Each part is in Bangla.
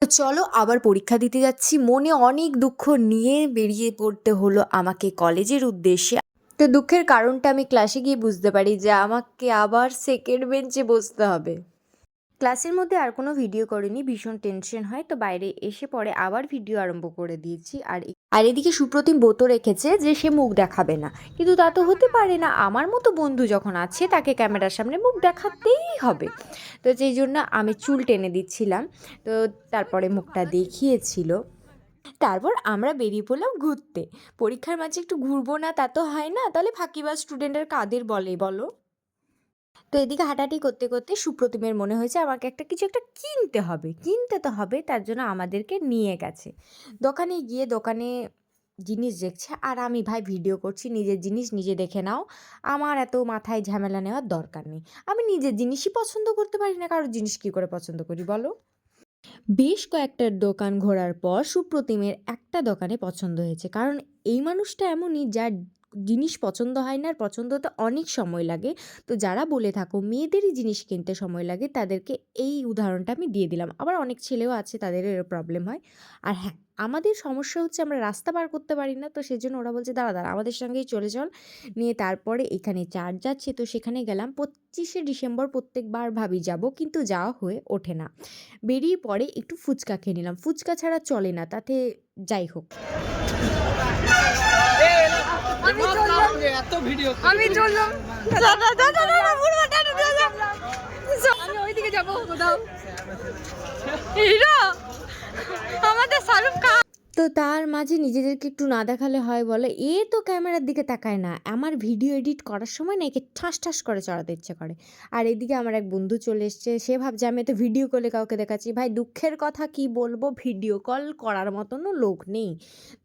তো চলো আবার পরীক্ষা দিতে যাচ্ছি। মনে অনেক দুঃখ নিয়ে বেরিয়ে পড়তে হলো আমাকে কলেজের উদ্দেশ্যে। তো দুঃখের কারণটা আমি ক্লাসে গিয়ে বুঝতে পারি যে আমাকে আবার সেকেন্ড বেঞ্চে বসতে হবে। ক্লাসের মধ্যে আর কোনো ভিডিও করিনি, ভীষণ টেনশন হয়, তো বাইরে এসে পরে আবার ভিডিও আরম্ভ করে দিয়েছি। আর এদিকে সুপ্রতিম ব্রত রেখেছে যে সে মুখ দেখাবে না, কিন্তু তা তো হতে পারে না, আমার মতো বন্ধু যখন আছে তাকে ক্যামেরার সামনে মুখ দেখাতেই হবে। তো সেই জন্য আমি চুল টেনে দিচ্ছিলাম, তো তারপরে মুখটা দেখিয়েছিল। তারপর আমরা বেরিয়ে পড়লাম ঘুরতে। পরীক্ষার মাঝে একটু ঘুরবো না তা তো হয় না, তাহলে ফাঁকিবাজ স্টুডেন্টের কাদের বলে বলো। তো এদিকে হাঁটাহাঁটি করতে করতে সুপ্রতিমের মনে হয়েছে আমাকে কিছু একটা কিনতে হবে, কিনতে তো হবে, তার জন্য আমাদেরকে নিয়ে গেছে দোকানে। গিয়ে দোকানে জিনিস দেখছে আর আমি ভাই ভিডিও করছি। নিজের জিনিস নিজে দেখে নাও, আমার এত মাথায় ঝামেলা নেওয়ার দরকার নেই। আমি নিজের জিনিসই পছন্দ করতে পারি না, কারোর জিনিস কী করে পছন্দ করি বলো। বেশ কয়েকটা দোকান ঘোরার পর সুপ্রতিমের একটা দোকানে পছন্দ হয়েছে, কারণ এই মানুষটা এমনই যার জিনিস পছন্দ হয় না, আর পছন্দ হতে অনেক সময় লাগে। তো যারা বলে থাকো মেয়েদেরই জিনিস কিনতে সময় লাগে, তাদেরকে এই উদাহরণটা আমি দিয়ে দিলাম। আবার অনেক ছেলেও আছে, তাদেরও এর প্রবলেম হয়। আর হ্যাঁ, আমাদের সমস্যা হচ্ছে আমরা রাস্তা পার করতে পারি না, তো সেজন্য ওরা বলছে দাঁড়া দাঁড়া আমাদের সঙ্গেই চলে চল। নিয়ে তারপরে এখানে চার্জ যাচ্ছে, তো সেখানে গেলাম। 25শে ডিসেম্বর প্রত্যেকবার ভাবি যাব, কিন্তু যাওয়া হয়ে ওঠে না। বেরিয়ে পরে একটু ফুচকা খেয়ে নিলাম, ফুচকা ছাড়া চলে না, তাতে যাই হোক। আমি চললাম আমি ওইদিকে যাবো কোথাও। হিরো আমাদের শাহরুখ খান। তো তার মাঝে নিজেদেরকে একটু না দেখালে হয় বলে, এ তো ক্যামেরার দিকে তাকায় না, আমার ভিডিও এডিট করার সময় না একে ঠাস ঠাস করে চড়াতে ইচ্ছে করে। আর এদিকে আমার এক বন্ধু চলে এসছে, সে ভাবছে আমি তো ভিডিও কলে কাউকে দেখাচ্ছি। ভাই দুঃখের কথা কি বলবো, ভিডিও কল করার মতনও লোক নেই।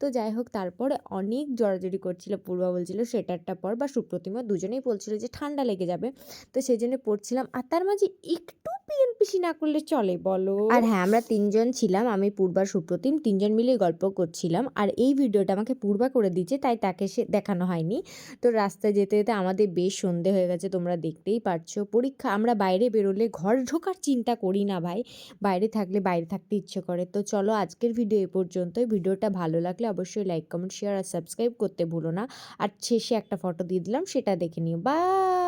তো যাই হোক, তারপরে অনেক জড়াজড়ি করছিল। পূর্বা বলছিল সেটারটা পর, বা সুপ্রতিমা, দুজনেই বলছিল যে ঠান্ডা লেগে যাবে, তো সেই জন্য পড়ছিলাম। আর তার মাঝে একটু পিএনপিসি না করলে চলে বলো। আর হ্যাঁ, আমরা তিনজন ছিলাম, আমি, পূর্বা, সুপ্রতিম, তিনজন মিলেই গল্প করছিলাম। আর এই ভিডিওটা আমাকে পূর্বা করে দিয়েছে, তাই তাকে সে দেখানো হয়নি। তো রাস্তায় যেতে যেতে আমাদের বেশ সন্ধে হয়ে গেছে, তোমরা দেখতেই পারছো। পরীক্ষা, আমরা বাইরে বেরোলে ঘর ঢোকার চিন্তা করি না ভাই, বাইরে থাকলে বাইরে থাকতে ইচ্ছে করে। তো চলো আজকের ভিডিও এ পর্যন্তই। ভিডিওটা ভালো লাগলে অবশ্যই লাইক, কমেন্ট, শেয়ার আর সাবস্ক্রাইব করতে ভুলো না। আর শেষে একটা ফটো দিয়ে দিলাম, সেটা দেখে নিও। বাই।